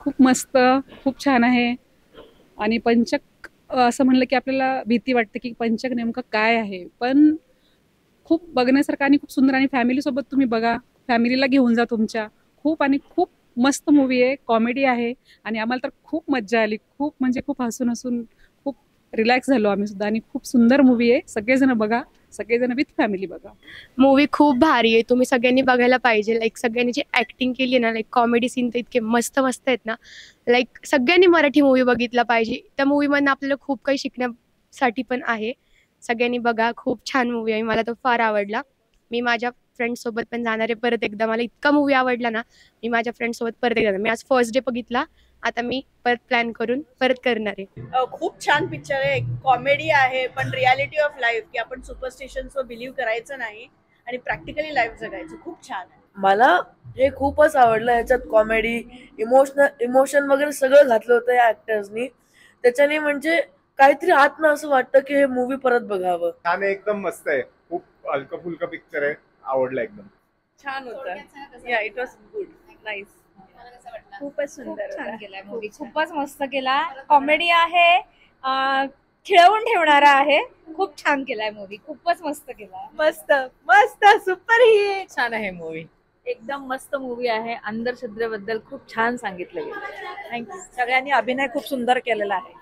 खूप मस्त, खूप छान आहे. आणि पंचक असं म्हणलं की आपल्याला भीती वाटते की पंचक नेमकं काय आहे? पण खूप बघण्यासारखं आणि खूप सुंदर आणि फॅमिलीसोबत तुम्ही बघा. फॅमिलीला घेऊन जा तुमच्या. खूप आणि खूप मस्त मूव्ही आहे, कॉमेडी आहे आणि आम्हाला तर खूप मज्जा आली. खूप म्हणजे खूप हसून-हसून खूप रिलॅक्स झालो आम्ही सुद्धा आणि खूप सुंदर मूव्ही आहे. सगळेजण बघा. सगळेजण विथ फॅमिली बघा. मूवी खूप भारी आहे, तुम्ही सगळ्यांनी बघायला पाहिजे. लाईक सगळ्यांनी जी ऍक्टिंग केली आहे ना, लाईक कॉमेडी सीन तर इतके मस्त मस्त आहेत ना. लाईक सगळ्यांनी मराठी मूवी बघितला पाहिजे. त्या मूवीमधनं आपल्याला खूप काही शिकण्यासाठी पण आहे. सगळ्यांनी बघा, खूप छान मूवी आहे, मला तो फार आवडला. मी माझ्या फ्रेंड सोबत पण जाणार आहे परत एकदा. मला इतका मूवी आवडला ना, मी माझ्या फ्रेंड सोबत परत एकदा मी आज फर्स्ट डे बघितला, आता मी परत प्लॅन करून परत करणार आहे. खूप छान पिक्चर आहे. कॉमेडी आहे पण रियालिटी ऑफ लाईफ की आपण सुपरस्टिशन्सवर बिलीव्ह करायचं नाही आणि प्रॅक्टिकली लाईफ जगायचं. खूप छान आहे. मला हे खूपच आवडलं. ह्याच्यात कॉमेडी, इमोशन वगैरे सगळं घातलं होतं या ऍक्टर्सनी. त्याच्याने म्हणजे काहीतरी आत ना असं वाटतं की हे मूवी परत बघावं. छान आहे, एकदम मस्त आहे. खूप हलकं फुलकं पिक्चर आहे, आवडलं एकदम. छान होतं. या इट वॉज गुड, नाईस. खूपच सुंदर छान होता. केलाय मूवी, खूपच मस्त केला. कॉमेडी आहे, खिळवून ठेवणारा आहे. खूप छान केलाय मूवी, खूपच मस्त केलाय. मस्त मस्त सुपर हिट. छान आहे मूवी, एकदम मस्त मूवी आहे. अंधश्रद्धेबद्दल खूप छान सांगितलं गेलं. थँक्यू. सगळ्यांनी अभिनय खूप सुंदर केलेला आहे.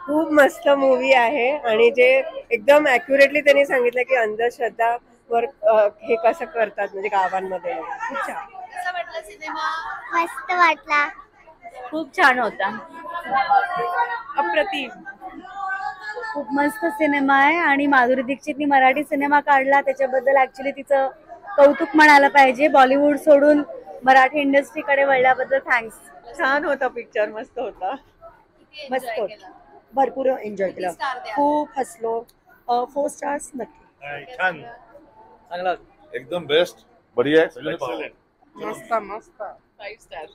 खूप मस्त मूवी आहे आणि जे एकदम अॅक्युरेटली त्यांनी सांगितलं की अंधश्रद्धावर हे कसं करतात म्हणजे गावांमध्ये. खूप छान. मस्त वाटला. खूप छान होता. अप्रतिम. खूप मस्त सिनेमा आहे आणि माधुरी दीक्षितनी मराठी सिनेमा काढला त्याच्याबद्दल ऍक्च्युली तिचं कौतुक म्हणायला पाहिजे. बॉलिवूड सोडून मराठी इंडस्ट्रीकडे वळल्याबद्दल थँक्स. छान होता पिक्चर, मस्त होता. मस्त होतं, भरपूर एन्जॉय केलं, खूप हसलो. 4 स्टार्स नक्की. छान, चांगला एकदम बेस्ट, बढ़िया है. मस्त मस्त. 5 स्टार.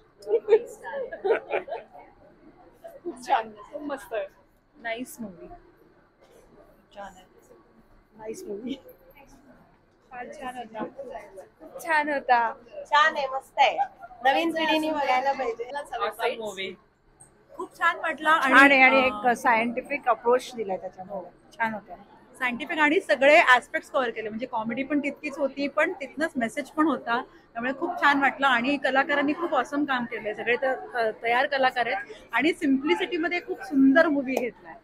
खूप छान, खूप मस्त आहे. Nice movie. छान आहे. Nice movie. छान होता. छान होता. छान आहे, मस्त आहे. नवीन पिढीने बघायला पाहिजे. मूवी खूप छान वाटला आणि एक सायंटिफिक अप्रोच दिलाय त्याच्यामध्ये, छान होतं. सायंटिफिक आणि सगळे ऍस्पेक्ट्स कव्हर केले. म्हणजे कॉमेडी पण तितकीच होती पण तिथनच मेसेज पण होता. त्यामुळे खूप छान वाटलं आणि कलाकारांनी खूप ऑसम काम केलंय. सगळे तर तयार कलाकार आहेत आणि सिम्प्लिसिटीमध्ये खूप सुंदर मूवी घेतलाय.